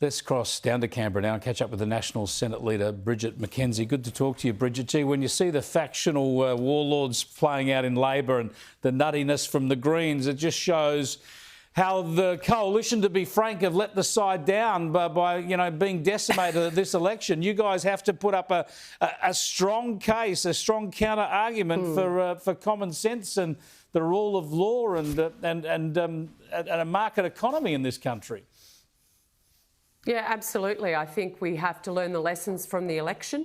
Let's cross down to Canberra now and catch up with the National Senate Leader Bridget McKenzie. Good to talk to you, Bridget. Gee, when you see the factional warlords playing out in Labor and the nuttiness from the Greens, it just shows how the coalition, to be frank, have let the side down by being decimated at this election. You guys have to put up a strong case, a strong counter argument for common sense and the rule of law and a market economy in this country. Yeah, absolutely. I think we have to learn the lessons from the election,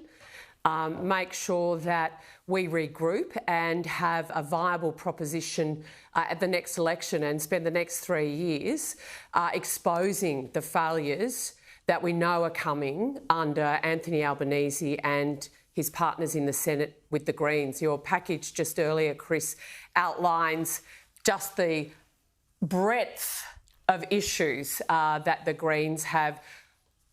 make sure that we regroup and have a viable proposition at the next election and spend the next 3 years exposing the failures that we know are coming under Anthony Albanese and his partners in the Senate with the Greens. Your package just earlier, Chris, outlines just the breadth of issues that the Greens have,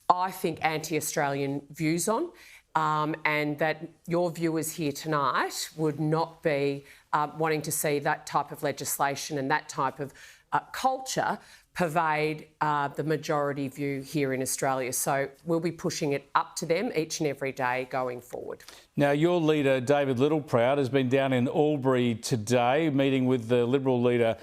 I think, anti-Australian views on, and that your viewers here tonight would not be wanting to see that type of legislation and that type of culture pervade the majority view here in Australia. So we'll be pushing it up to them each and every day going forward. Now, your leader, David Littleproud, has been down in Albury today, meeting with the Liberal leader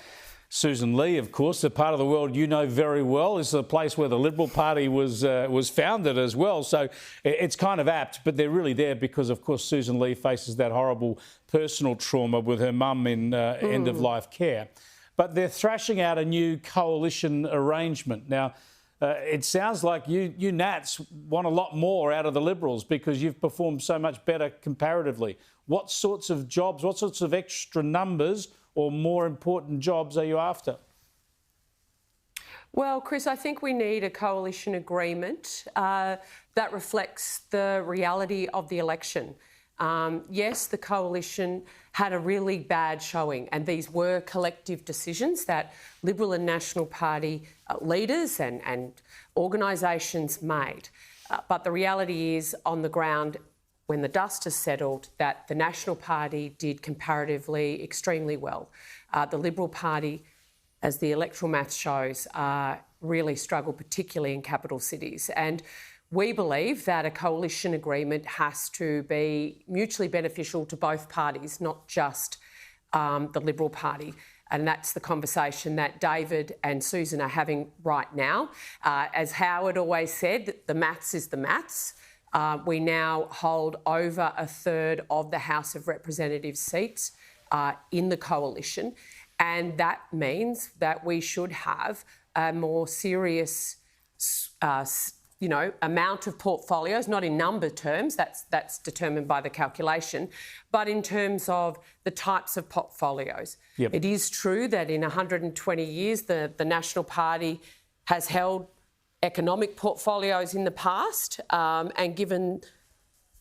Susan Lee, of course, the part of the world you know very well. This is a place where the Liberal Party was founded as well. So it's kind of apt, but they're really there because, of course, Susan Lee faces that horrible personal trauma with her mum in end-of-life care. But they're thrashing out a new coalition arrangement. Now, it sounds like you Nats want a lot more out of the Liberals because you've performed so much better comparatively. What sorts of jobs, what sorts of extra numbers or more important jobs are you after? Well, Chris, I think we need a coalition agreement that reflects the reality of the election. Yes, the coalition had a really bad showing, and these were collective decisions that Liberal and National Party leaders and organisations made. But the reality is, on the ground, when the dust has settled, that the National Party did comparatively extremely well. The Liberal Party, as the electoral math shows, really struggled, particularly in capital cities. And we believe that a coalition agreement has to be mutually beneficial to both parties, not just the Liberal Party. And that's the conversation that David and Susan are having right now. As Howard always said, the maths is the maths. We now hold over a third of the House of Representatives seats in the coalition, and that means that we should have a more serious, amount of portfolios, not in number terms, that's determined by the calculation, but in terms of the types of portfolios. Yep. It is true that in 120 years, the National Party has held economic portfolios in the past, and given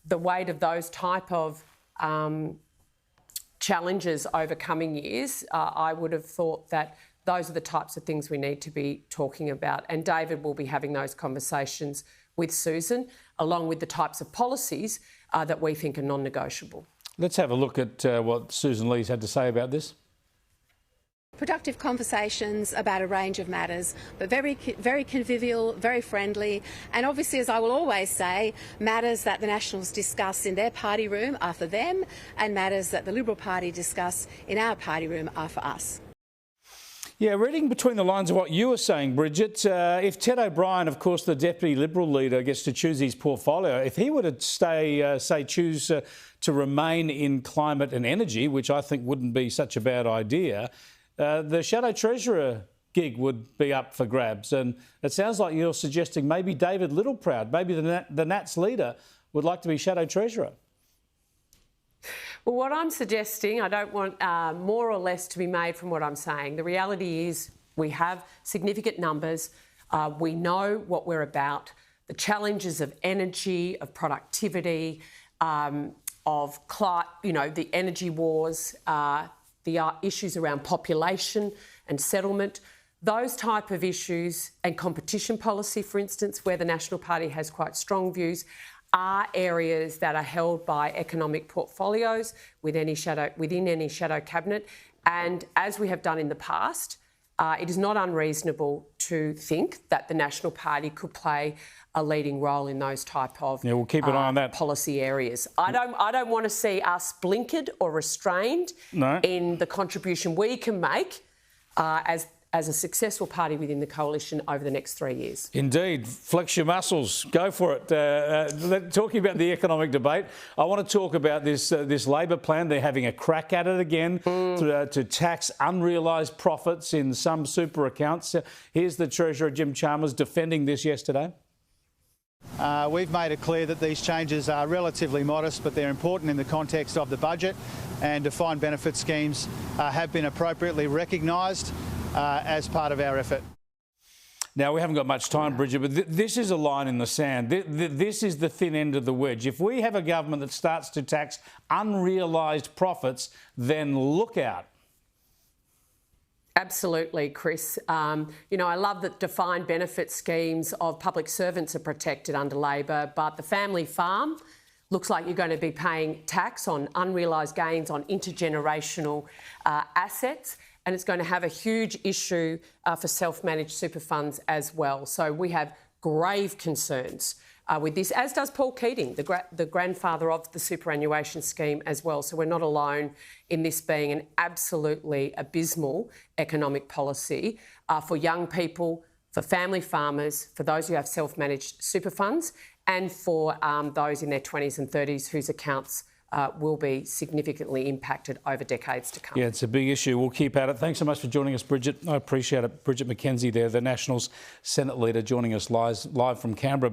the weight of those type of challenges over coming years, I would have thought that those are the types of things we need to be talking about. And David will be having those conversations with Susan, along with the types of policies that we think are non-negotiable. Let's have a look at what Susan Lee's had to say about this. Productive conversations about a range of matters, but very convivial, very friendly, and obviously, as I will always say, matters that the Nationals discuss in their party room are for them, and matters that the Liberal Party discuss in our party room are for us. Yeah, reading between the lines of what you were saying, Bridget, if Ted O'Brien, of course, the Deputy Liberal leader, gets to choose his portfolio, if he were to choose to remain in climate and energy, which I think wouldn't be such a bad idea, the Shadow Treasurer gig would be up for grabs. And it sounds like you're suggesting maybe David Littleproud, maybe the Nats leader, would like to be Shadow Treasurer. Well, what I'm suggesting, I don't want more or less to be made from what I'm saying. The reality is we have significant numbers. We know what we're about. The challenges of energy, of productivity, the energy wars, the issues around population and settlement, those type of issues, and competition policy, for instance, where the National Party has quite strong views, are areas that are held by economic portfolios within any shadow cabinet. And as we have done in the past, it is not unreasonable to think that the National Party could play a leading role in those type of we'll keep an eye on that. policy areas. I don't want to see us blinkered or restrained in the contribution we can make as a successful party within the coalition over the next 3 years. Indeed. Flex your muscles. Go for it. Talking about the economic debate, I want to talk about this Labor plan. They're having a crack at it again to tax unrealised profits in some super accounts. Here's the Treasurer, Jim Chalmers, defending this yesterday. We've made it clear that these changes are relatively modest, but they're important in the context of the budget, and defined benefit schemes have been appropriately recognised as part of our effort. Now, we haven't got much time, Bridget, but this is a line in the sand. This is the thin end of the wedge. If we have a government that starts to tax unrealised profits, then look out. Absolutely, Chris. You know, I love that defined benefit schemes of public servants are protected under Labor, but the family farm looks like you're going to be paying tax on unrealised gains on intergenerational assets, and it's going to have a huge issue for self-managed super funds as well. So we have grave concerns with this, as does Paul Keating, the grandfather of the superannuation scheme as well. So we're not alone in this being an absolutely abysmal economic policy for young people, for family farmers, for those who have self-managed super funds, and for those in their 20s and 30s whose accounts will be significantly impacted over decades to come. Yeah, it's a big issue. We'll keep at it. Thanks so much for joining us, Bridget. I appreciate it. Bridget McKenzie there, the Nationals Senate Leader, joining us live from Canberra.